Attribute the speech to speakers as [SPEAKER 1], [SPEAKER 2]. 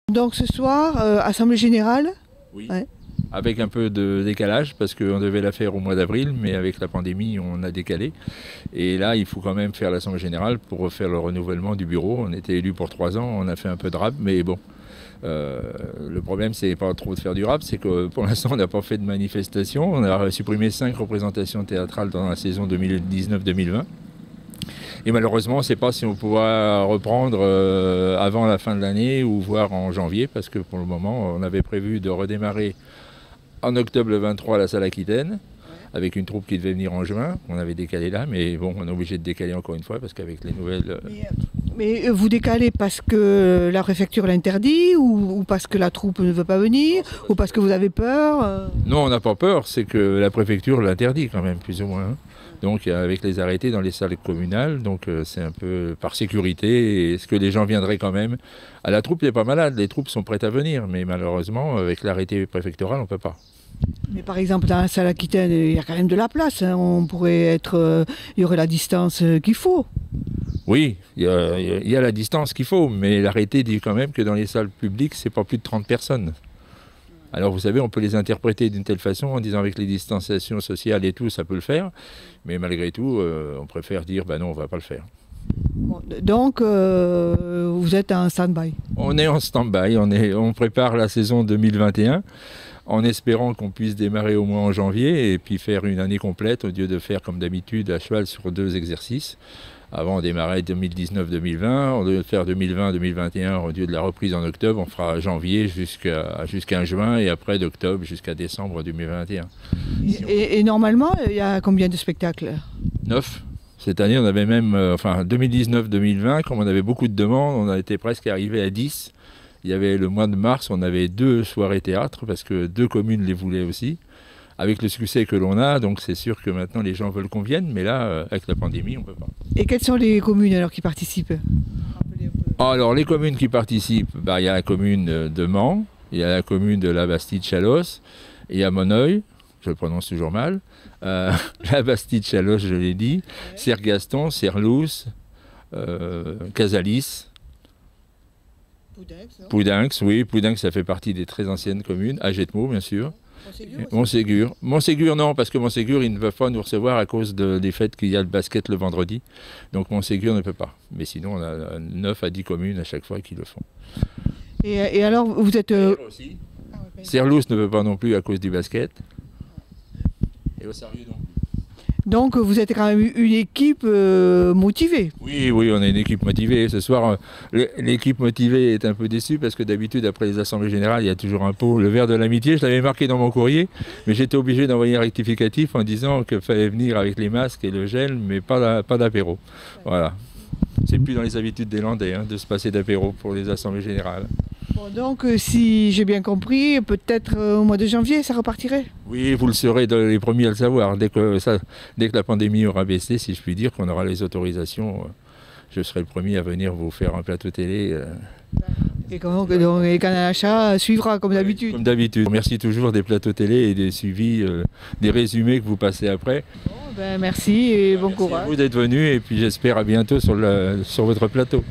[SPEAKER 1] Donc ce soir, Assemblée Générale.
[SPEAKER 2] Oui.
[SPEAKER 1] Ouais.
[SPEAKER 2] Avec un peu de décalage, parce qu'on devait la faire au mois d'avril, mais avec la pandémie, on a décalé. Et là, il faut quand même faire l'Assemblée Générale pour refaire le renouvellement du bureau. On était élu pour 3 ans, on a fait un peu de rap, mais bon. Le problème, c'est pas trop de faire du rap, c'est que pour l'instant, on n'a pas fait de manifestation. On a supprimé 5 représentations théâtrales dans la saison 2019-2020. Et malheureusement, on ne sait pas si on pourra reprendre avant la fin de l'année ou voire en janvier, parce que pour le moment, on avait prévu de redémarrer en octobre le 23 à la salle Aquitaine, avec une troupe qui devait venir en juin. On avait décalé là, mais bon, on est obligé de décaler encore une fois, parce qu'avec les nouvelles...
[SPEAKER 1] Mais vous décalez parce que la préfecture l'interdit, ou parce que la troupe ne veut pas venir, ou parce que vous avez peur
[SPEAKER 2] Non, on n'a pas peur, c'est que la préfecture l'interdit quand même, plus ou moins. Donc avec les arrêtés dans les salles communales, donc c'est un peu par sécurité. Est-ce que les gens viendraient quand même? La troupe n'est pas malade, les troupes sont prêtes à venir, mais malheureusement, avec l'arrêté préfectoral, on ne peut pas.
[SPEAKER 1] Mais par exemple, dans la salle Aquitaine, il y a quand même de la place. Hein. On pourrait être, il y aurait la distance qu'il faut.
[SPEAKER 2] Oui, il y a la distance qu'il faut, mais l'arrêté dit quand même que dans les salles publiques, c'est pas plus de 30 personnes. Alors vous savez, on peut les interpréter d'une telle façon en disant avec les distanciations sociales et tout, ça peut le faire. Mais malgré tout, on préfère dire, ben non, on ne va pas le faire.
[SPEAKER 1] Bon, donc, vous êtes en stand-by?
[SPEAKER 2] On est en stand-by, on prépare la saison 2021 en espérant qu'on puisse démarrer au moins en janvier et puis faire une année complète au lieu de faire comme d'habitude à cheval sur 2 exercices. Avant, on démarrait 2019-2020, on devait faire 2020-2021 au lieu de la reprise en octobre, on fera janvier jusqu'à juin et après d'octobre jusqu'à décembre 2021.
[SPEAKER 1] Et normalement, il y a combien de spectacles?
[SPEAKER 2] 9. Cette année, on avait même, 2019-2020, comme on avait beaucoup de demandes, on a été presque arrivé à 10. Il y avait le mois de mars, on avait 2 soirées théâtre parce que 2 communes les voulaient aussi. Avec le succès que l'on a, donc c'est sûr que maintenant les gens veulent qu'on vienne, mais là, avec la pandémie, on ne peut pas.
[SPEAKER 1] Et quelles sont les communes alors qui participent?
[SPEAKER 2] Alors les communes qui participent, il y a la commune de Mans, il y a la commune de la Bastide-Chalosse, et il y a Moneuil, je le prononce toujours mal, la Bastide-Chalosse, je l'ai dit, Serre-Gaston, Serre-Lousse, Casalis, Poudinx, oui, Poudinx ça fait partie des très anciennes communes, Agetmo bien sûr. Montségur non, parce que Montségur ils ne peuvent pas nous recevoir à cause des fêtes qu'il y a le basket le vendredi. Donc Montségur ne peut pas. Mais sinon on a 9 à 10 communes à chaque fois qui le font.
[SPEAKER 1] Et alors vous êtes...
[SPEAKER 2] Serre-Lousse ne peut pas non plus à cause du basket. Et au Sérieux non.
[SPEAKER 1] Donc vous êtes quand même une équipe motivée.
[SPEAKER 2] Oui, on est une équipe motivée. Ce soir, l'équipe motivée est un peu déçue parce que d'habitude, après les assemblées générales, il y a toujours un pot, le verre de l'amitié. Je l'avais marqué dans mon courrier, mais j'étais obligé d'envoyer un rectificatif en disant qu'il fallait venir avec les masques et le gel, mais pas d'apéro. Voilà. C'est plus dans les habitudes des Landais de se passer d'apéro pour les assemblées générales.
[SPEAKER 1] Bon, donc, si j'ai bien compris, peut-être au mois de janvier, ça repartirait?
[SPEAKER 2] Oui, vous le serez les premiers à le savoir. Dès que la pandémie aura baissé, si je puis dire, qu'on aura les autorisations, je serai le premier à venir vous faire un plateau télé.
[SPEAKER 1] Et Canal Achat suivra comme d'habitude?
[SPEAKER 2] Comme d'habitude. Merci toujours des plateaux télé et des suivis, des résumés que vous passez après.
[SPEAKER 1] Bon, merci et bon courage.
[SPEAKER 2] Merci à vous d'être venus et puis j'espère à bientôt sur votre plateau.